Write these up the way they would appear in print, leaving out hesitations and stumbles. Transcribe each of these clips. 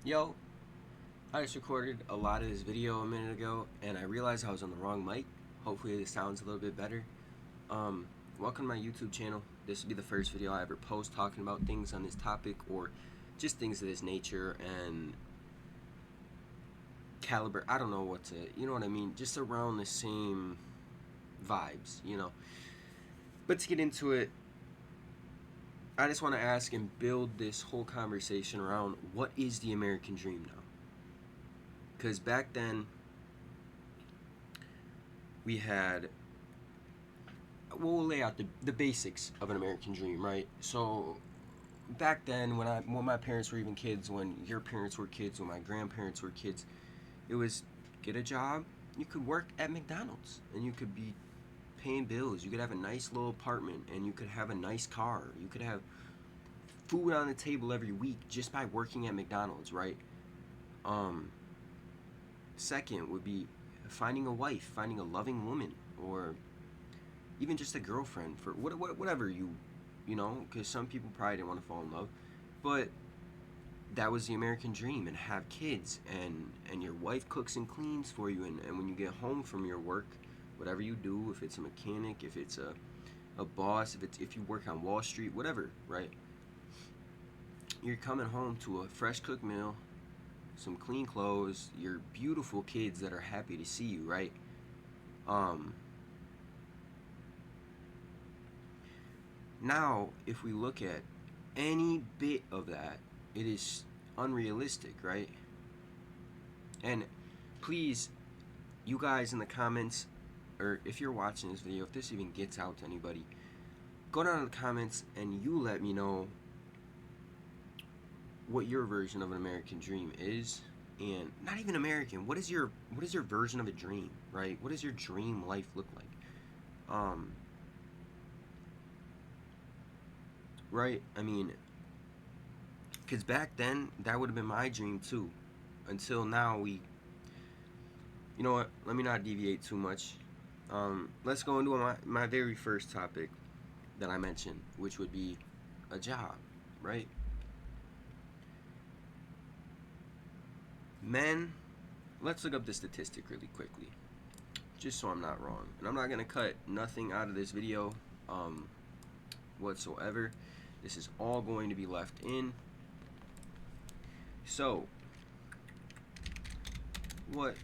Yo, I just recorded a lot of this video a minute ago and I realized I was on the wrong mic. Hopefully this sounds a little bit better. Um, Welcome to my YouTube channel. This will be the first video I ever post talking about things on this topic or just things of this nature and caliber. I don't know what to, you know what I mean? Just around the same vibes. But to get into it, I just want to ask and build this whole conversation around what is the American dream now? Because back then, we had, we'll lay out the basics of an American dream, right? So back then, when my parents were even kids, when your parents were kids, when my grandparents were kids, it was get a job. You could work at McDonald's and you could be paying bills. You could have a nice little apartment and you could have a nice car. You could have food on the table every week just by working at McDonald's, right? Um, Second would be finding a wife, finding a loving woman, or even just a girlfriend for whatever because some people probably didn't want to fall in love, but that was the American dream, and have kids, and your wife cooks and cleans for you, and when you get home from your work, whatever you do, if it's a mechanic, if it's a boss, if you work on Wall Street, whatever, right? You're coming home to a fresh cooked meal, some clean clothes, your beautiful kids that are happy to see you, right? Um, Now, if we look at any bit of that, it is unrealistic, right? And please, you guys in the comments, or if you're watching this video, if this even gets out to anybody, go down in the comments and you let me know what your version of an American dream is. And not even American, what is your version of a dream, right? What does your dream life look like? Um, right? I mean, because back then, that would have been my dream too. Until now, you know what? Let me not deviate too much. Let's go into my very first topic that I mentioned, which would be a job, right? Men, let's look up the statistic really quickly, just so I'm not wrong. And I'm not going to cut nothing out of this video whatsoever. This is all going to be left in. So, what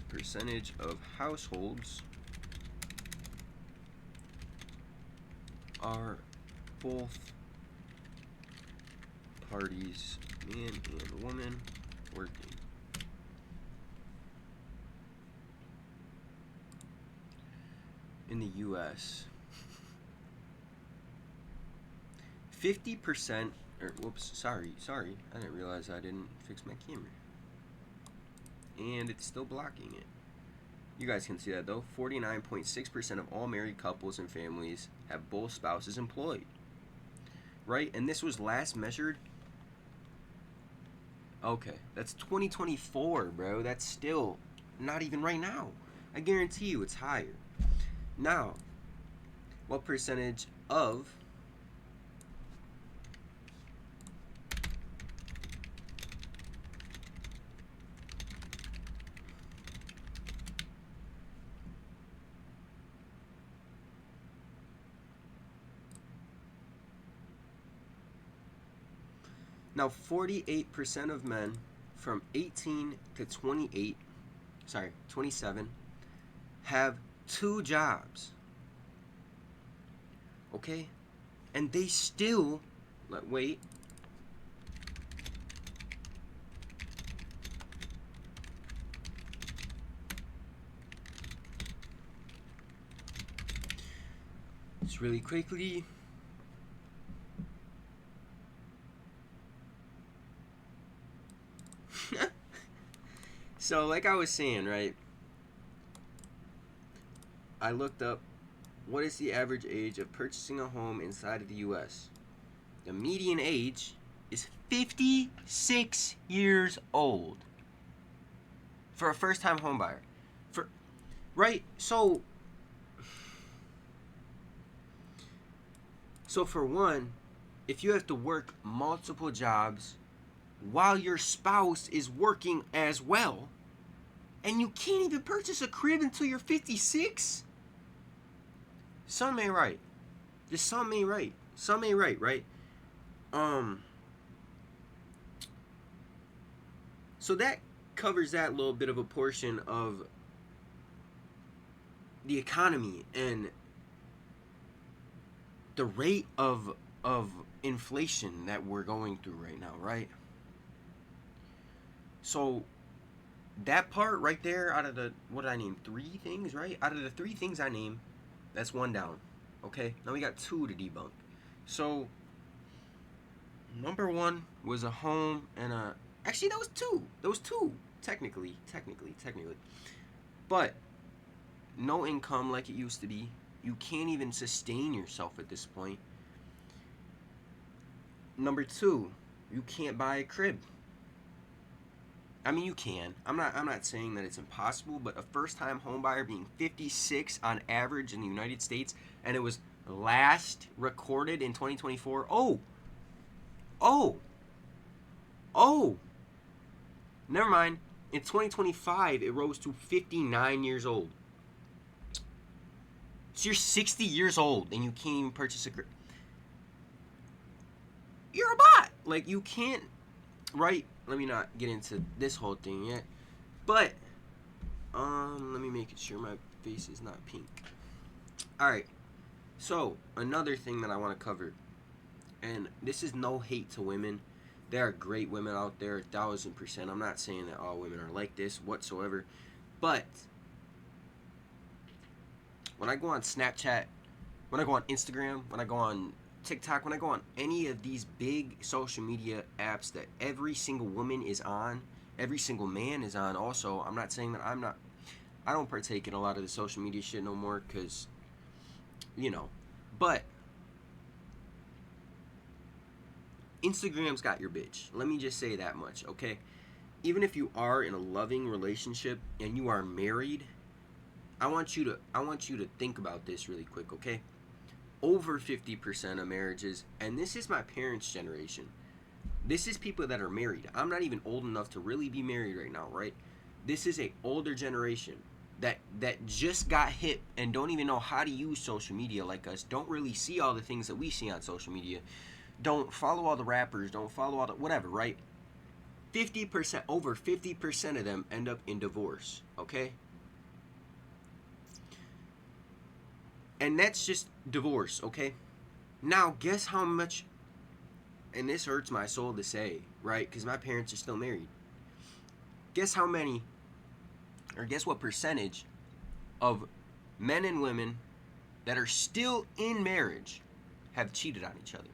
percentage of households are both parties, man and woman, working? In the US, 50%, or whoops, sorry, I didn't realize I didn't fix my camera. And it's still blocking it. You guys can see that though. 49.6% of all married couples and families have both spouses employed. Right? And this was last measured. Okay, that's 2024, bro. That's still not even right now. I guarantee you it's higher. Now, what percentage of Now, 48% of men from 18 to 27 have 2 jobs. Okay? And they still, wait. Just really quickly. So, like I was saying, right? I looked up what is the average age of purchasing a home inside of the US. The median age is 56 years old for a first-time home buyer. Right? So for one, if you have to work multiple jobs while your spouse is working as well, and you can't even purchase a crib until you're 56? Something ain't right. Just something ain't right. Something ain't right, right? So that covers that little bit of a portion of the economy and the rate of inflation that we're going through right now, right? So that part right there, out of the, what did I name, 3 things, right? Out of the 3 things I named, that's 1 down. Okay, now we got 2 to debunk. So number 1 was a home and a, actually that was 2. That was 2 technically. But no income like it used to be. You can't even sustain yourself at this point. Number 2, you can't buy a crib. I mean, you can. I'm not saying that it's impossible, but a first-time homebuyer being 56 on average in the United States, and it was last recorded in 2024. Oh. Never mind. In 2025, it rose to 59 years old. So you're 60 years old and you can't even purchase a crib. You're a bot. Like, you can't, right? Let me not get into this whole thing yet. But, let me make sure my face is not pink. Alright. So, another thing that I want to cover, and this is no hate to women. There are great women out there, 1,000%. I'm not saying that all women are like this whatsoever. But when I go on Snapchat, when I go on Instagram, when I go on TikTok, when I go on any of these big social media apps that every single woman is on, every single man is on also, I'm not saying that I don't partake in a lot of the social media shit no more because, but Instagram's got your bitch. Let me just say that much, okay? Even if you are in a loving relationship and you are married, I want you to think about this really quick, okay? Over 50% of marriages, and this is my parents' generation. This is people that are married. I'm not even old enough to really be married right now, right? This is a older generation that just got hip and don't even know how to use social media like us. Don't really see all the things that we see on social media. Don't follow all the rappers. Don't follow all the whatever, right? 50%, over 50% of them end up in divorce, okay? And that's just divorce, okay? Now, guess how much, and this hurts my soul to say, right? Because my parents are still married. Guess how many, or guess what percentage of men and women that are still in marriage have cheated on each other?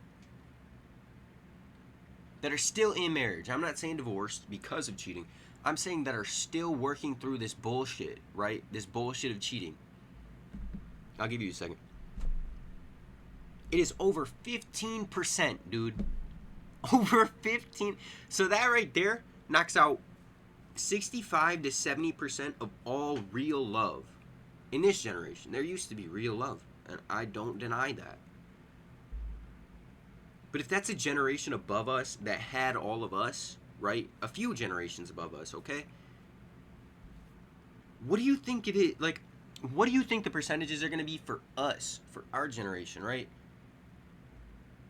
That are still in marriage. I'm not saying divorced because of cheating. I'm saying that are still working through this bullshit, right? This bullshit of cheating. I'll give you a second. It is over 15%, dude. Over 15. So that right there knocks out 65 to 70% of all real love in this generation. There used to be real love, and I don't deny that. But if that's a generation above us that had all of us, right? A few generations above us, okay? What do you think it is? Like, what do you think the percentages are going to be for us, for our generation, right?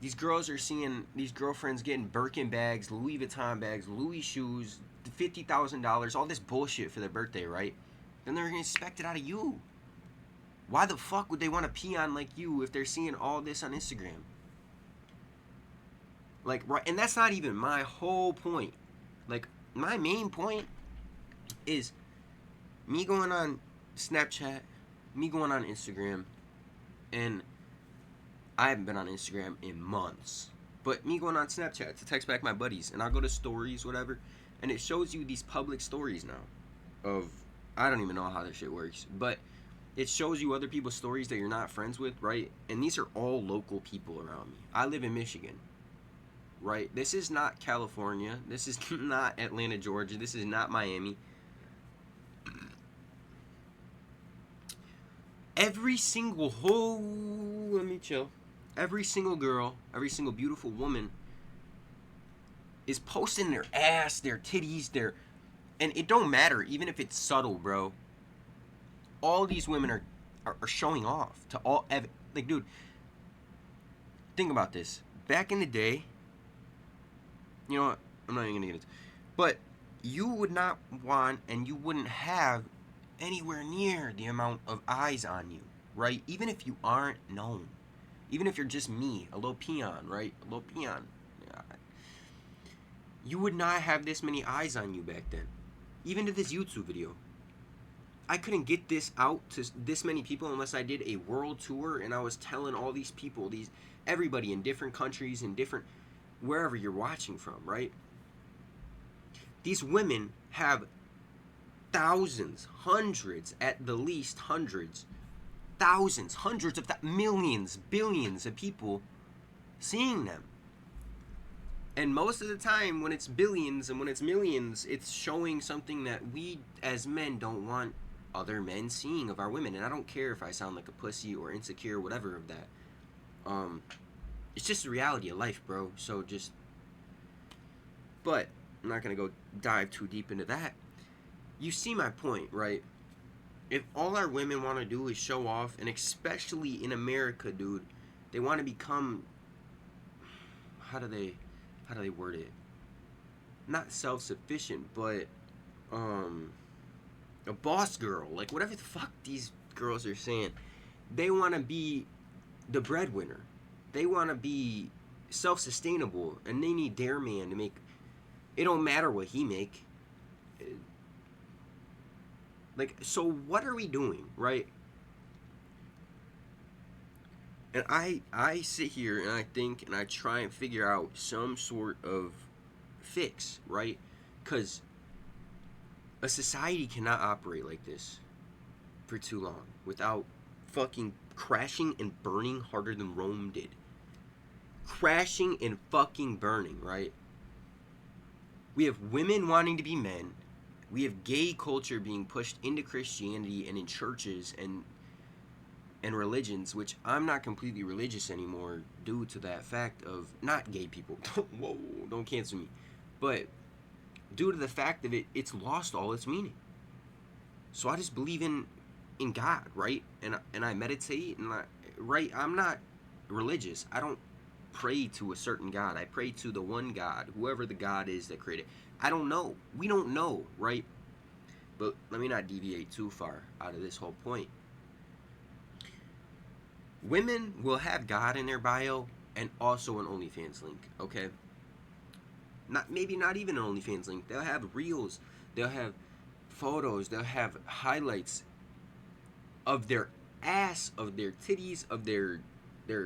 These girls are seeing these girlfriends getting Birkin bags, Louis Vuitton bags, Louis shoes, $50,000, all this bullshit for their birthday, right? Then they're going to expect it out of you. Why the fuck would they want to pee on like you if they're seeing all this on Instagram? Like, right, and that's not even my whole point. Like, my main point is me going on Snapchat, me going on Instagram, and I haven't been on Instagram in months, but me going on Snapchat to text back my buddies, and I'll go to stories, whatever, and it shows you these public stories now of, I don't even know how this shit works, but it shows you other people's stories that you're not friends with, right? And these are all local people around me. I live in Michigan, right? This is not California. This is not Atlanta, Georgia. This is not Miami. Every single let me chill. Every single girl, every single beautiful woman is posting their ass, their titties, and it don't matter even if it's subtle, bro. All these women are showing off to all like, dude. Think about this. Back in the day, you know what? I'm not even gonna get into it. But you would not want and you wouldn't have anywhere near the amount of eyes on you, right? Even if you aren't known. Even if you're just me, a little peon, right? A little peon. Yeah. You would not have this many eyes on you back then. Even to this YouTube video. I couldn't get this out to this many people unless I did a world tour and I was telling all these people, everybody in different countries and different wherever you're watching from, right? These women have thousands, hundreds, at the least hundreds, thousands, hundreds of millions, billions of people seeing them. And most of the time when it's billions and when it's millions, it's showing something that we as men don't want other men seeing of our women. And I don't care if I sound like a pussy or insecure, whatever of that. It's just the reality of life, bro. So just, but I'm not gonna go dive too deep into that. You see my point, right? If all our women want to do is show off, and especially in America, dude, they want to become, how do they word it? Not self-sufficient, but a boss girl, like whatever the fuck these girls are saying. They want to be the breadwinner. They want to be self-sustainable, and they need their man to make. It don't matter what he make. Like, so what are we doing, right? And I sit here and I think and I try and figure out some sort of fix, right? Because a society cannot operate like this for too long without fucking crashing and burning harder than Rome did. Crashing and fucking burning, right? We have women wanting to be men. We have gay culture being pushed into Christianity and in churches and religions, which I'm not completely religious anymore due to that fact of not gay people. Whoa, don't cancel me. But due to the fact of it's lost all its meaning. So I just believe in God, right? And I meditate and right, I'm not religious. I don't pray to a certain God. I pray to the one God, whoever the God is that created. I don't know. We don't know, right? But let me not deviate too far out of this whole point. Women will have God in their bio and also an OnlyFans link, okay? Maybe not even an OnlyFans link. They'll have reels. They'll have photos. They'll have highlights of their ass, of their titties, of their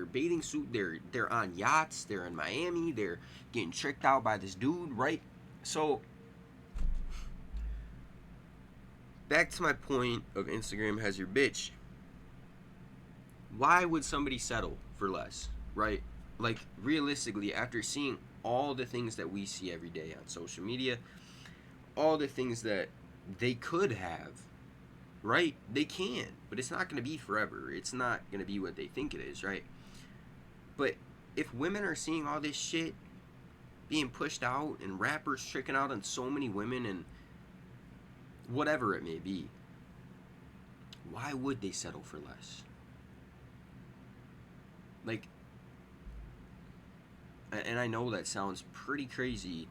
bathing suit. They're on yachts. They're in Miami. They're getting tricked out by this dude, right? So back to my point of Instagram has your bitch. Why would somebody settle for less, right? Like, realistically, after seeing all the things that we see every day on social media, all the things that they could have, right? They can, but it's not going to be forever. It's not going to be what they think it is, right? But if women are seeing all this shit being pushed out and rappers tricking out on so many women and whatever it may be, why would they settle for less? Like, and I know that sounds pretty crazy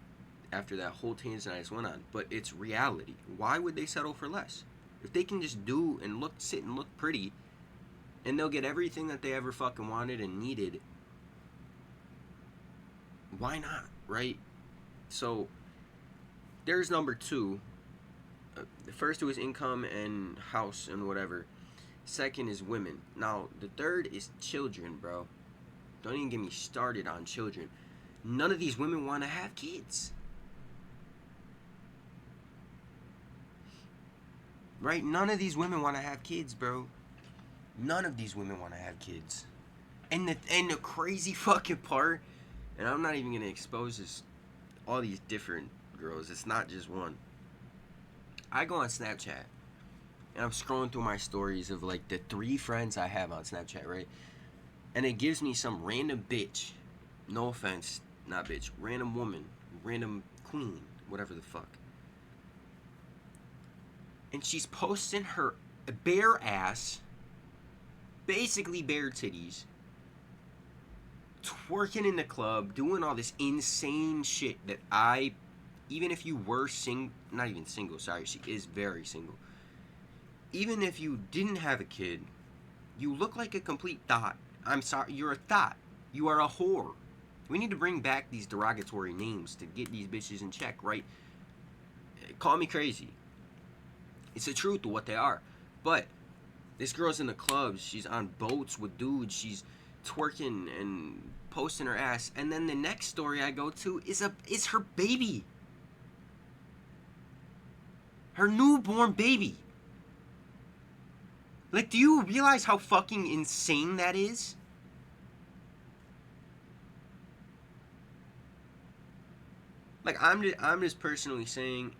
after that whole tangent I just went on, but it's reality. Why would they settle for less? If they can just do and sit and look pretty, and they'll get everything that they ever fucking wanted and needed, why not, right? So, there's number two. The first two is income and house and whatever. Second is women. Now, the third is children, bro. Don't even get me started on children. None of these women want to have kids. Right? None of these women want to have kids, bro. None of these women want to have kids. And the crazy fucking part, and I'm not even going to expose all these different girls. It's not just one. I go on Snapchat, and I'm scrolling through my stories of, like, the 3 friends I have on Snapchat, right? And it gives me some random bitch, no offense, not bitch, random woman, random queen, whatever the fuck. And she's posting her bare ass, basically bare titties, twerking in the club, doing all this insane shit that even if you were not even single, sorry, she is very single. Even if you didn't have a kid, you look like a complete thought. I'm sorry, you're a thought. You are a whore. We need to bring back these derogatory names to get these bitches in check, right? Call me crazy. It's the truth of what they are. But this girl's in the clubs. She's on boats with dudes. She's twerking and posting her ass. And then the next story I go to is her baby. Her newborn baby. Like, do you realize how fucking insane that is? Like, I'm just personally saying,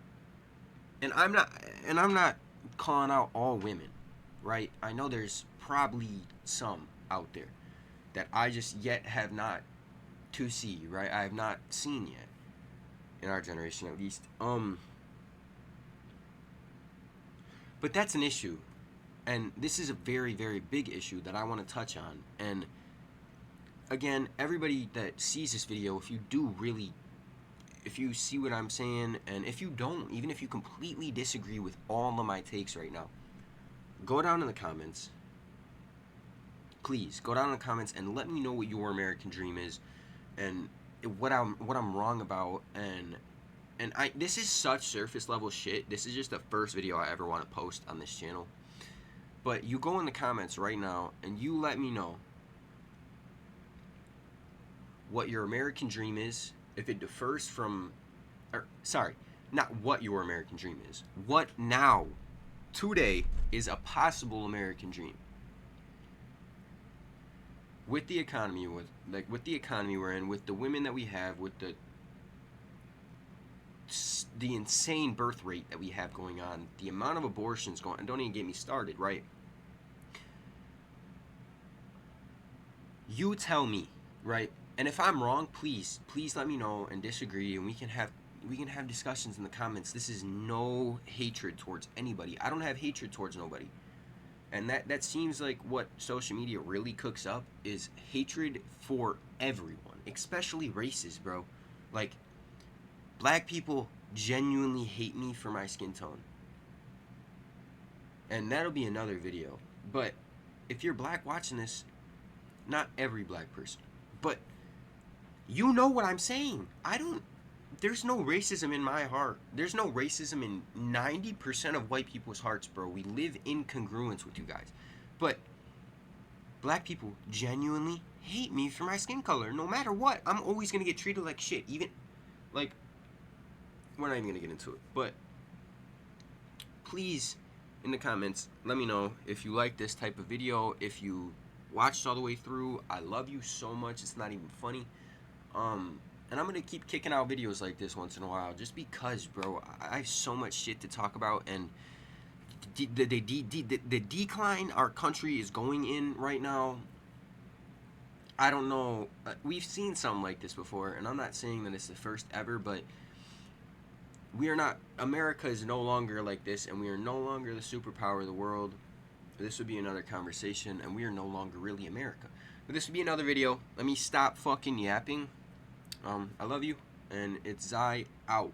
and I'm not calling out all women, right? I know there's probably some out there that I just yet have not to see, right? I have not seen yet, in our generation at least. But that's an issue, and this is a very, very big issue that I want to touch on. And again, everybody that sees this video, if you see what I'm saying, and if you don't, even if you completely disagree with all of my takes right now, go down in the comments. Please go down in the comments and let me know what your American dream is, and what I'm wrong about. And this is such surface level shit. This is just the first video I ever want to post on this channel. But you go in the comments right now and you let me know what your American dream is. If it differs from, not what your American dream is. What now, today, is a possible American dream? With the economy, with the economy we're in, with the women that we have, with the insane birth rate that we have going on, the amount of abortions going on, don't even get me started, right? You tell me, right? And if I'm wrong, please let me know and disagree, and we can have discussions in the comments. This is no hatred towards anybody. I don't have hatred towards nobody. And that seems like what social media really cooks up is hatred for everyone, especially races, bro. Like, black people genuinely hate me for my skin tone. And that'll be another video. But if you're black watching this, not every black person, but you know what I'm saying. There's no racism in my heart. There's no racism in 90% of white people's hearts, bro. We live in congruence with you guys. But black people genuinely hate me for my skin color. No matter what, I'm always going to get treated like shit. Even, like, we're not even going to get into it. But please, in the comments, let me know if you like this type of video. If you watched all the way through, I love you so much. It's not even funny. And I'm gonna keep kicking out videos like this once in a while, just because, bro, I have so much shit to talk about, and the decline our country is going in right now. I don't know. We've seen something like this before, and I'm not saying that it's the first ever, but America is no longer like this, and we are no longer the superpower of the world. This would be another conversation, and we are no longer really America. But this would be another video. Let me stop fucking yapping. I love you, and it's Zai out.